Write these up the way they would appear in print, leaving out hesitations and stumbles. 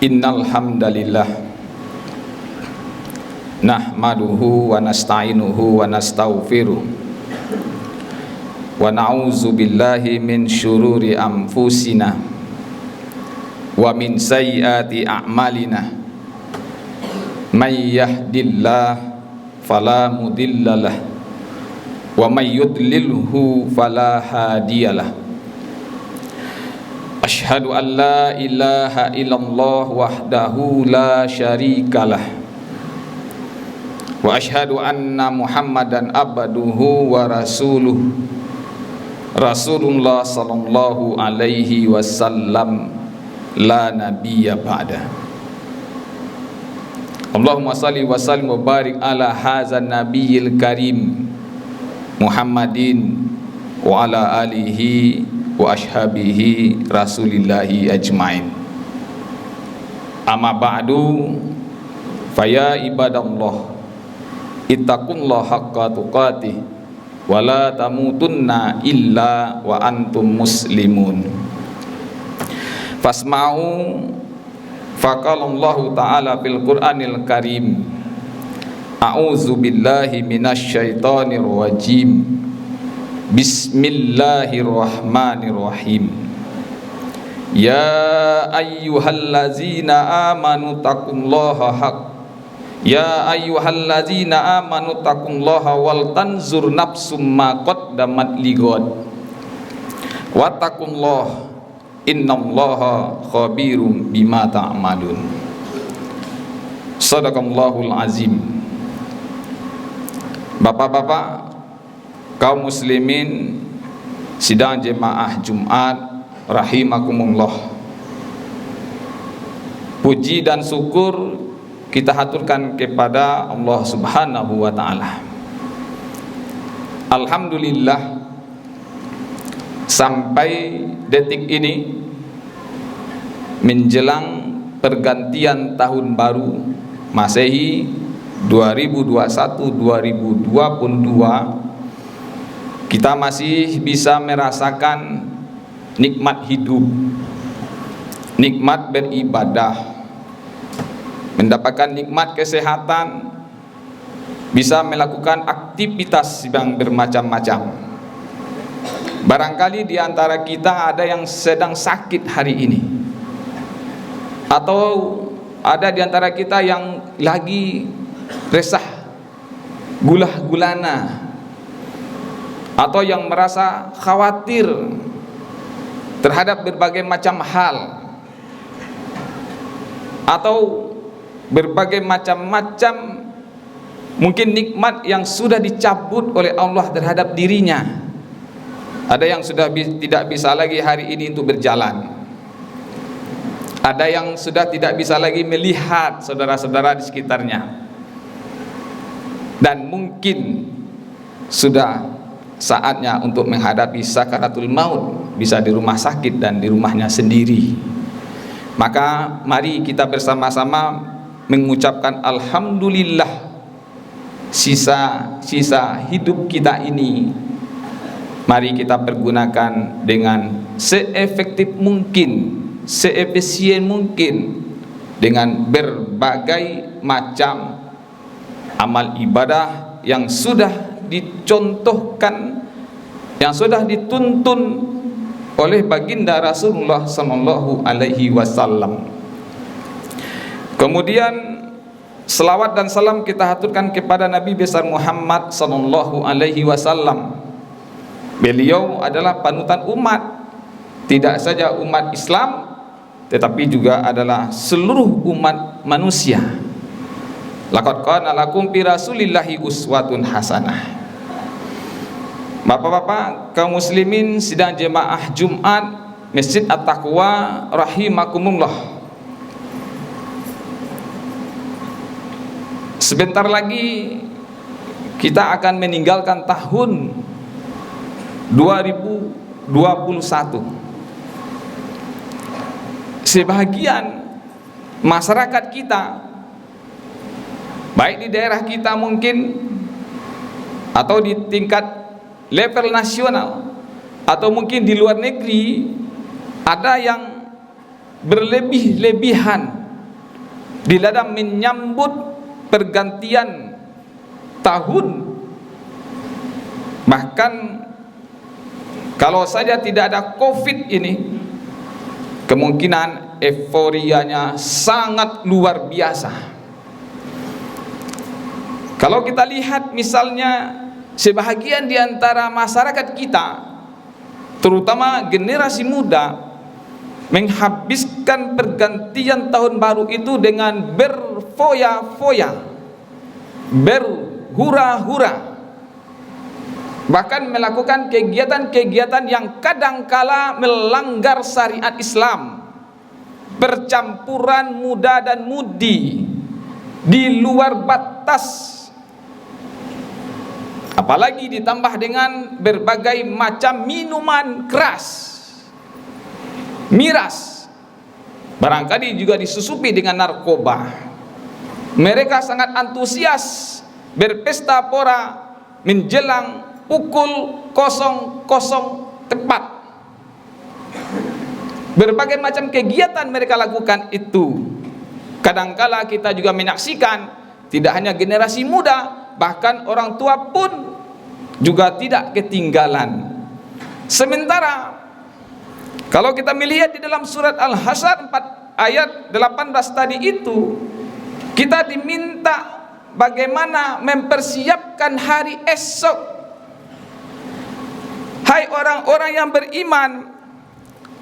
Innal hamdalillah nahmaduhu wa nasta'inuhu wa nastaghfiruh wa na'udzu billahi min syururi anfusina wa min sayyiati a'malina. May yahdillah fala mudhillalah wa may yudlilhu fala hadiyalah. Asyhadu an la ilaha illallah wahdahu la syarikalah wa asyhadu anna Muhammadan abduhu wa rasuluh Rasulullah sallallahu alaihi wasallam la nabiyya ba'da. Allahumma salli wa sallim wa barik ala hadzal nabiyil karim Muhammadin wa ala alihi wa ashabihi rasulillahi ajmain. Amma ba'du, faya ibadallah ittaqullaha haqqa tuqatih wa la tamutunna illa wa antum muslimun. Fasma'u faqalallahu ta'ala fil Qur'anil Karim, a'udzu billahi minasy syaithanir rajim. Bismillahirrahmanirrahim. Ya ayyuhallazina amanu taqullaha wal tanzur nafsum ma qaddamat lighad wattaqullaha innallaha khabirum bima ta'malun. Shadaqallahul azim. Bapak-bapak, kaum muslimin sidang jemaah Jumat rahimakumullah, puji dan syukur kita haturkan kepada Allah Subhanahu wa ta'ala. Alhamdulillah, sampai detik ini menjelang pergantian tahun baru Masehi 2021-2022, kita masih bisa merasakan nikmat hidup, nikmat beribadah, mendapatkan nikmat kesehatan, bisa melakukan aktivitas yang bermacam-macam. Barangkali di antara kita ada yang sedang sakit hari ini, atau ada di antara kita yang lagi resah, gulah gulana, atau yang merasa khawatir terhadap berbagai macam hal, atau berbagai macam-macam mungkin nikmat yang sudah dicabut oleh Allah terhadap dirinya. Ada yang sudah tidak bisa lagi hari ini untuk berjalan, ada yang sudah tidak bisa lagi melihat saudara-saudara di sekitarnya, dan mungkin sudah saatnya untuk menghadapi sakaratul maut, bisa di rumah sakit dan di rumahnya sendiri. Maka mari kita bersama-sama mengucapkan alhamdulillah, sisa hidup kita ini mari kita pergunakan dengan seefektif mungkin, seefisien mungkin, dengan berbagai macam amal ibadah yang sudah dicontohkan, yang sudah dituntun oleh baginda Rasulullah sallallahu alaihi wasallam. Kemudian selawat dan salam kita haturkan kepada Nabi besar Muhammad sallallahu alaihi wasallam. Beliau adalah panutan umat, tidak saja umat Islam tetapi juga adalah seluruh umat manusia. Laqad kana lakum fi rasulillahi uswatun hasanah. Bapak-bapak, kaum muslimin sidang jemaah Jumat Masjid At-Taqwa rahimakumullah. Sebentar lagi kita akan meninggalkan tahun 2021. Sebagian masyarakat kita, baik di daerah kita mungkin, atau di tingkat level nasional, atau mungkin di luar negeri, ada yang berlebih-lebihan di dalam menyambut pergantian tahun. Bahkan kalau saja tidak ada COVID ini, kemungkinan euforianya sangat luar biasa. Kalau kita lihat misalnya sebahagian di antara masyarakat kita, terutama generasi muda, menghabiskan pergantian tahun baru itu dengan berfoya-foya, berhura-hura, bahkan melakukan kegiatan-kegiatan yang kadangkala melanggar syariat Islam, percampuran muda dan mudi di luar batas, apalagi ditambah dengan berbagai macam minuman keras, miras, barangkali juga disusupi dengan narkoba. Mereka sangat antusias berpesta pora menjelang pukul 00 tepat. Berbagai macam kegiatan mereka lakukan itu. Kadangkala kita juga menyaksikan tidak hanya generasi muda, bahkan orang tua pun juga tidak ketinggalan. Sementara kalau kita melihat di dalam surat Al-Hasyr 4 ayat 18 tadi itu, kita diminta bagaimana mempersiapkan hari esok. Hai orang-orang yang beriman,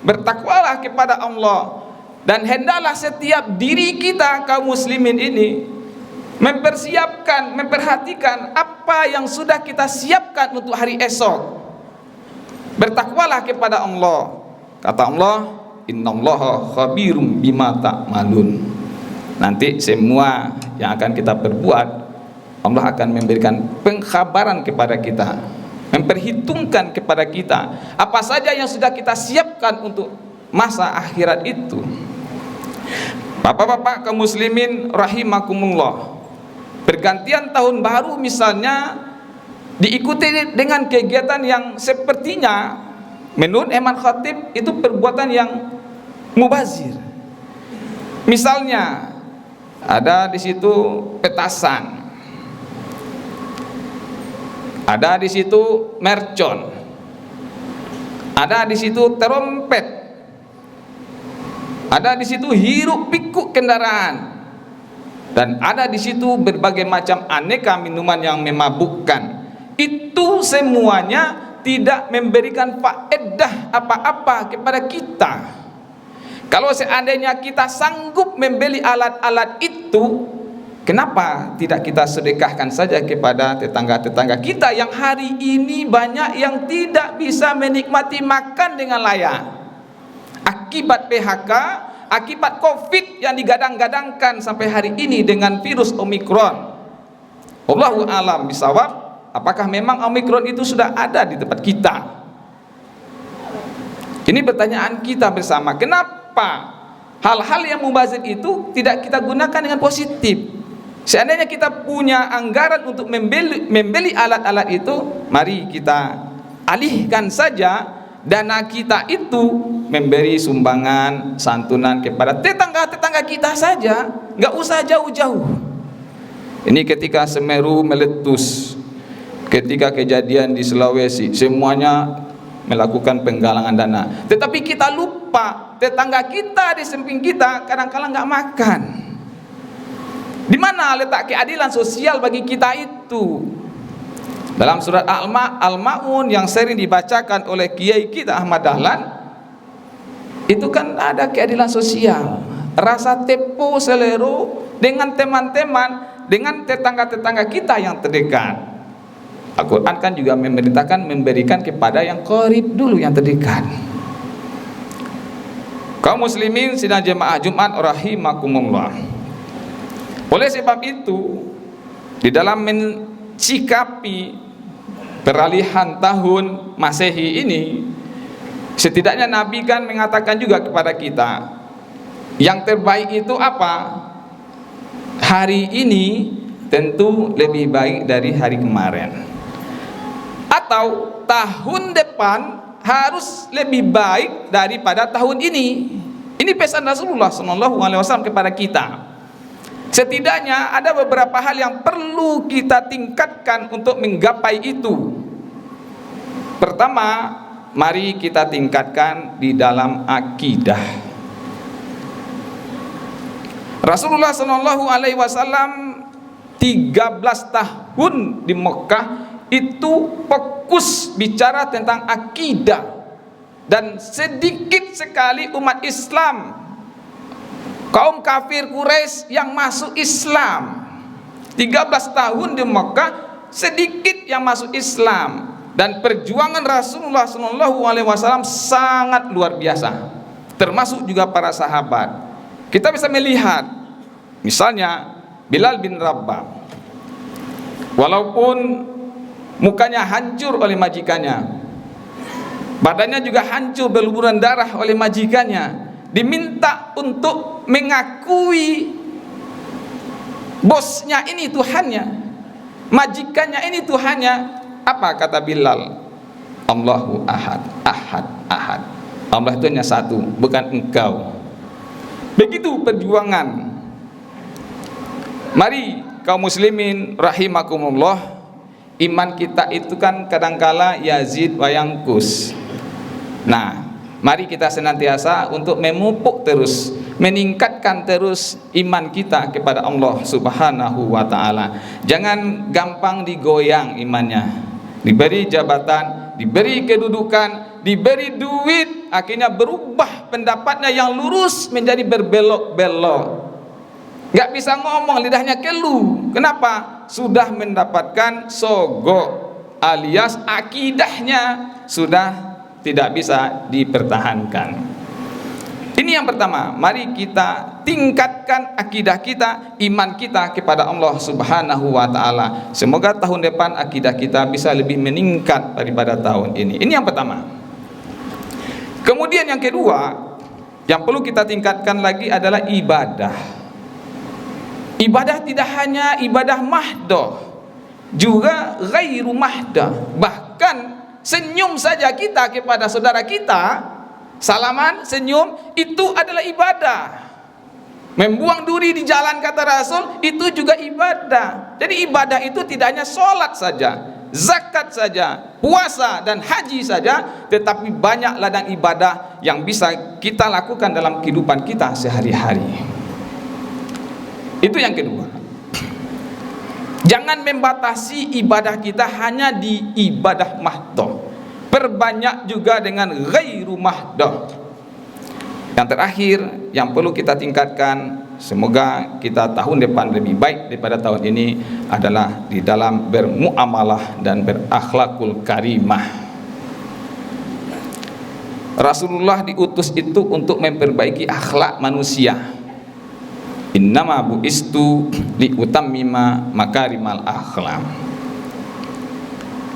bertakwalah kepada Allah, dan hendaklah setiap diri kita kaum muslimin ini mempersiapkan, memperhatikan apa yang sudah kita siapkan untuk hari esok. Bertakwalah kepada Allah. Kata Allah, innallaha khabirum bima ta'malun. Nanti semua yang akan kita perbuat, Allah akan memberikan pengkhabaran kepada kita, memperhitungkan kepada kita apa saja yang sudah kita siapkan untuk masa akhirat itu. Bapak-bapak kaum muslimin rahimakumullah, pergantian tahun baru misalnya diikuti dengan kegiatan yang sepertinya menurut Imam Khatib itu perbuatan yang mubazir. Misalnya ada di situ petasan, ada di situ mercon, ada di situ terompet, ada di situ hiruk pikuk kendaraan, dan ada di situ berbagai macam aneka minuman yang memabukkan. Itu semuanya tidak memberikan faedah apa-apa kepada kita. Kalau seandainya kita sanggup membeli alat-alat itu, kenapa tidak kita sedekahkan saja kepada tetangga-tetangga kita yang hari ini banyak yang tidak bisa menikmati makan dengan layak akibat PHK, akibat COVID yang digadang-gadangkan sampai hari ini dengan virus Omikron. Wallahu a'lam bishawab. Apakah memang Omikron itu sudah ada di tempat kita? Ini pertanyaan kita bersama. Kenapa hal-hal yang mubazir itu tidak kita gunakan dengan positif? Seandainya kita punya anggaran untuk membeli alat-alat itu, mari kita alihkan saja dana kita itu memberi sumbangan santunan kepada tetangga-tetangga kita saja, nggak usah jauh-jauh. Ini ketika Semeru meletus, ketika kejadian di Sulawesi, semuanya melakukan penggalangan dana, tetapi kita lupa tetangga kita di samping kita kadang-kala nggak makan. Di mana letak keadilan sosial bagi kita itu? Dalam surat Al-Ma'un yang sering dibacakan oleh kiai kita Ahmad Dahlan, itu kan ada keadilan sosial, rasa tepo selero dengan teman-teman, dengan tetangga-tetangga kita yang terdekat. Al-Quran kan juga memerintahkan memberikan kepada yang qarib dulu, yang terdekat. Kaum muslimin sidang jemaah Jumat rahimakumullah. Oleh sebab itu, di dalam mencikapi peralihan tahun Masehi ini, setidaknya Nabi kan mengatakan juga kepada kita, yang terbaik itu apa? Hari ini tentu lebih baik dari hari kemarin, atau tahun depan harus lebih baik daripada tahun ini. Ini pesan Rasulullah SAW kepada kita. Setidaknya ada beberapa hal yang perlu kita tingkatkan untuk menggapai itu. Pertama, mari kita tingkatkan di dalam akidah. Rasulullah Shallallahu Alaihi Wasallam 13 tahun di Mekah itu fokus bicara tentang akidah, dan sedikit sekali umat Islam, kaum kafir Quraisy yang masuk Islam. 13 tahun di Mekah sedikit yang masuk Islam, dan perjuangan Rasulullah SAW sangat luar biasa, termasuk juga para sahabat. Kita bisa melihat misalnya Bilal bin Rabah, walaupun mukanya hancur oleh majikannya, badannya juga hancur berlumuran darah oleh majikannya, diminta untuk mengakui bosnya ini Tuhannya, majikannya ini Tuhannya. Apa kata Bilal? Allahu ahad, ahad, ahad. Allah itu hanya satu, bukan engkau. Begitu perjuangan. Mari kaum muslimin rahimakumullah, iman kita itu kan kadangkala yazid wa yanqus. Nah, mari kita senantiasa untuk memupuk terus, meningkatkan terus iman kita kepada Allah Subhanahu wa taala. Jangan gampang digoyang imannya. Diberi jabatan, diberi kedudukan, diberi duit, akhirnya berubah pendapatnya yang lurus menjadi berbelok-belok. Gak bisa ngomong, lidahnya kelu. Kenapa? Sudah mendapatkan sogok, alias akidahnya sudah tidak bisa dipertahankan. Ini yang pertama, mari kita tingkatkan akidah kita, iman kita kepada Allah Subhanahu wa taala. Semoga tahun depan akidah kita bisa lebih meningkat daripada tahun ini. Ini yang pertama. Kemudian yang kedua, yang perlu kita tingkatkan lagi adalah ibadah. Ibadah tidak hanya ibadah mahdoh, juga ghairu mahdoh. Bahkan senyum saja kita kepada saudara kita, salaman, senyum, itu adalah ibadah. Membuang duri di jalan kata Rasul, itu juga ibadah. Jadi ibadah itu tidak hanya sholat saja, zakat saja, puasa dan haji saja, tetapi banyak ladang ibadah yang bisa kita lakukan dalam kehidupan kita sehari-hari. Itu yang kedua. Jangan membatasi ibadah kita hanya di ibadah mahdoh, perbanyak juga dengan ghairu mahdoh. Yang terakhir yang perlu kita tingkatkan, semoga kita tahun depan lebih baik daripada tahun ini, adalah di dalam bermuamalah dan berakhlakul karimah. Rasulullah diutus itu untuk memperbaiki akhlak manusia. Innama bu'istu liutammima makarimal akhlak.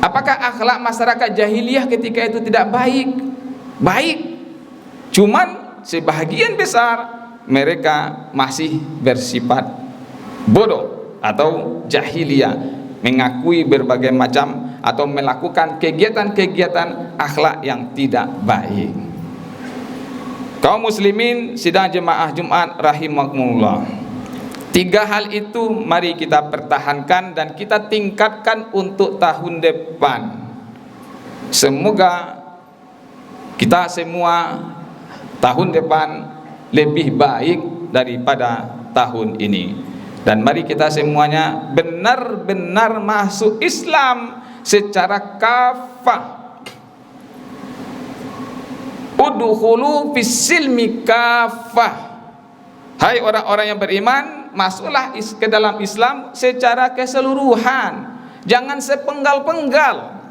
Apakah akhlak masyarakat jahiliyah ketika itu tidak baik? Baik. Cuman sebahagian besar mereka masih bersifat bodoh atau jahiliyah, mengakui berbagai macam atau melakukan kegiatan-kegiatan akhlak yang tidak baik. Kaum muslimin sidang jemaah Jumat rahimakumullah, 3 hal itu mari kita pertahankan dan kita tingkatkan untuk tahun depan. Semoga kita semua tahun depan lebih baik daripada tahun ini, dan mari kita semuanya benar-benar masuk Islam secara kafah. Udkhulu fis-silmi kafah. Hai orang-orang yang beriman, masuklah ke dalam Islam secara keseluruhan, jangan sepenggal-penggal.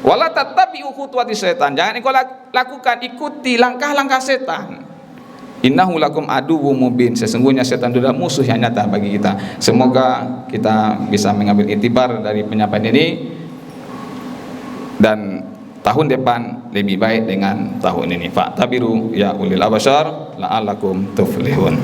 Wala tattabi'u khutuwati syaitan, jangan engkau lakukan, ikuti langkah-langkah setan. Innahu lakum aduwwum mubin, sesungguhnya setan adalah musuh yang nyata bagi kita. Semoga kita bisa mengambil iktibar dari penyampaian ini, dan tahun depan lebih baik dengan tahun ini. Fa'tabiru ya ulil absar la'allakum tuflihun.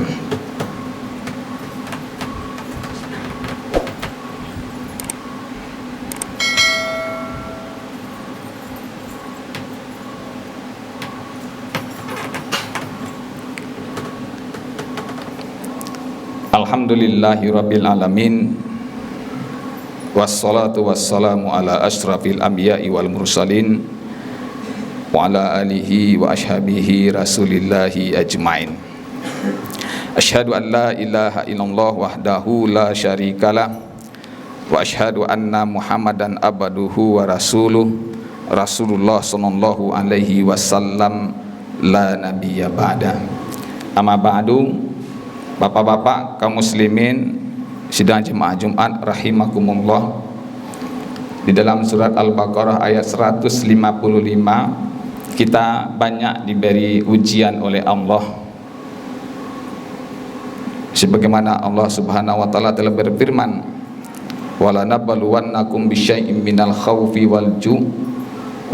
Alhamdulillahirabbil alamin. Wassalatu wassalamu ala asyrafil anbiya'i wal mursalin wa ala alihi wa ashabihi rasulillahi ajmain. Asyhadu an la ilaha illallah wahdahu la syarikalah wa asyhadu anna Muhammadan abduhu wa rasuluh Rasulullah sallallahu alaihi wasallam la nabiyya ba'da. Amma ba'du. Bapak-bapak kaum muslimin sidang jemaah Jumat rahimakumullah, di dalam surat Al-Baqarah ayat 155 kita banyak diberi ujian oleh Allah, sebagaimana Allah Subhanahu wa taala telah berfirman, wala nabluwannakum bisyai'im minal khaufi wal ju'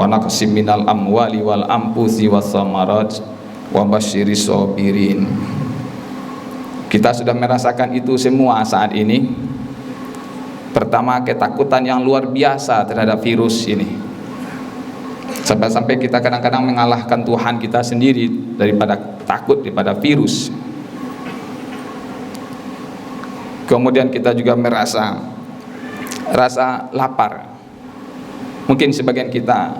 wa naqsim minal amwali wal anfusi was samarat wa basyiris sabirin. Kita sudah merasakan itu semua saat ini. Pertama, ketakutan yang luar biasa terhadap virus ini, sampai-sampai kita kadang-kadang mengalahkan Tuhan kita sendiri daripada takut daripada virus. Kemudian kita juga merasa lapar. Mungkin sebagian kita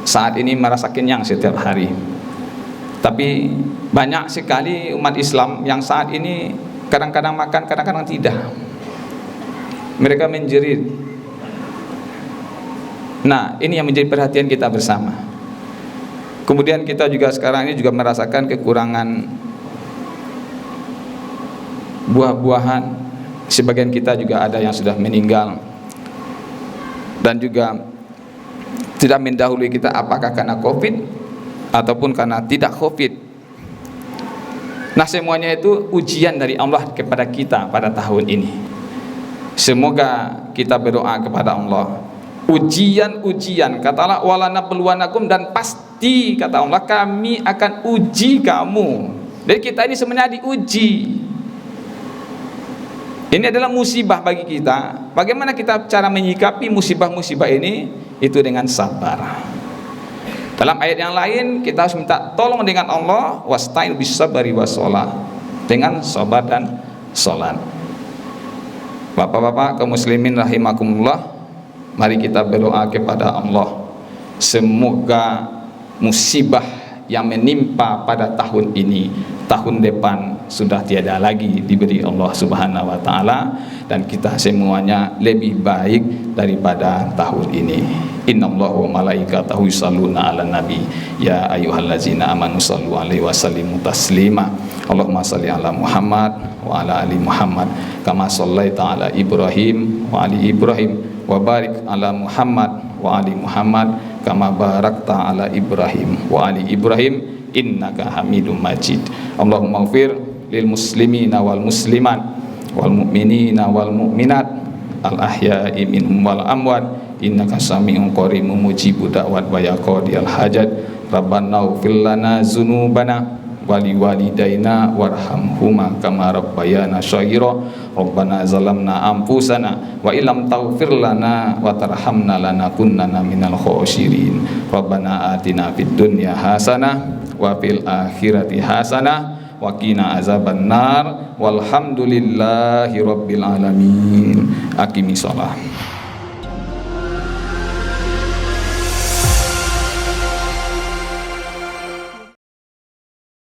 saat ini merasa kenyang setiap hari, tapi banyak sekali umat Islam yang saat ini kadang-kadang makan, kadang-kadang tidak. Mereka menjerit. Nah, ini yang menjadi perhatian kita bersama. Kemudian kita juga sekarang ini juga merasakan kekurangan buah-buahan. Sebagian kita juga ada yang sudah meninggal, dan juga tidak mendahului kita apakah karena COVID ataupun karena tidak COVID. Nah, semuanya itu ujian dari Allah kepada kita pada tahun ini. Semoga kita berdoa kepada Allah. Ujian-ujian, kata Allah, wala nabluwanakum, dan pasti kata Allah kami akan uji kamu. Jadi kita ini sebenarnya diuji. Ini adalah musibah bagi kita. Bagaimana kita cara menyikapi musibah-musibah ini? Itu dengan sabar. Dalam ayat yang lain kita harus minta tolong dengan Allah, wasta'in bis-sabri was-shalah, dengan sabar dan salat. Bapak-bapak kaum muslimin rahimakumullah, mari kita berdoa kepada Allah. Semoga musibah yang menimpa pada tahun ini, tahun depan sudah tiada lagi diberi Allah Subhanahu wa taala, dan kita semuanya lebih baik daripada tahun ini. Innallaha wa malaikatahu yusholluna 'alan nabi ya ayyuhallazina amanu shallu 'alaihi wa sallimu taslima. Allahumma shalli 'ala Muhammad wa 'ala ali Muhammad kama shallaita 'ala Ibrahim wa ali Ibrahim wa barik 'ala Muhammad wa ali Muhammad kama barakta 'ala Ibrahim wa ali Ibrahim innaka Hamidum Majid. Allahumma ighfir lil muslimina wal muslimat wal mu'minina wal mu'minat al ahya'i minhum wal amwat innaka sami'un qaribun mujibud da'wat wa ya qadiyal hajat. Rabbana ighfir lana dzunubana wa liwalidaina warhamhuma kama rabbayana shaghira. Rabbana zalamna anfusana wa illam taghfir lana wa tarhamna lanakunanna minal khosirin. Rabbana atina fid dunya hasanah wa fil akhirati hasanah wa qina azabannar walhamdulillahi rabbil alamin. Aqimi shalah.